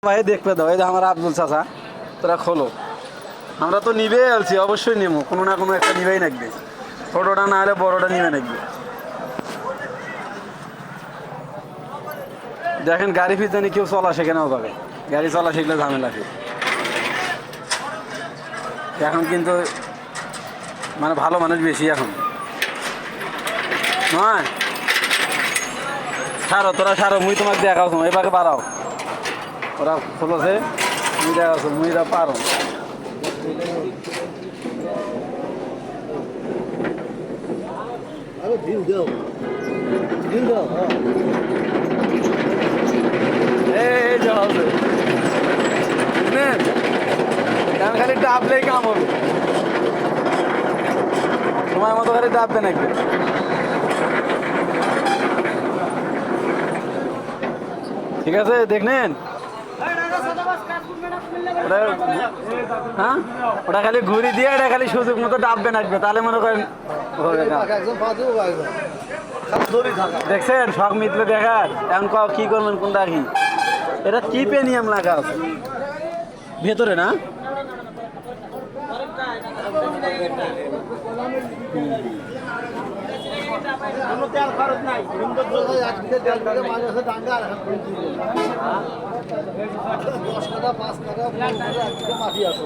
ভাই দেখবে দাও, এই যে আমার আব্দুল চাচা, তোরা খোলো। আমরা তো নিবে আলছি, অবশ্যই নেবো, কোনো না কোনো একটা নিবেই নাকবে, ছোটোটা না হলে বড়োটা নিবে নাকবে। দেখেন গাড়ি ফিরতে কেউ চলা শেখে নাও পাবে, গাড়ি চলা শিখলে ঝামেলা ফির। এখন কিন্তু মানে ভালো মানুষ বেশি এখন নয়। সারো তোরা সারো, মুই তোমাকে দেখাও, তোমার এবারে বাড়াও, ওরা খোলছে, মুই দেখাচ্ছ, মুইরা পারো। এই যে হবে বুঝলেন, এখন খালি ডাবলেই কাম হবে, তোমার মতো খালি ডাববে নাকি। ঠিক আছে দেখলেন, হ্যাঁ ওটা খালি ঘুরি দিয়ে এটা খালি সুযোগ মতো ডাববে নাকবে, তাহলে মনে করেন হবে কাজ। দেখছেন শখ মিটলে দেখার, এখন কি করবেন কোনটা কি, এটা কি পেনিয়াম লাগা আছে ভেতরে না। দশ টাকা 5 টাকা মাটি আছে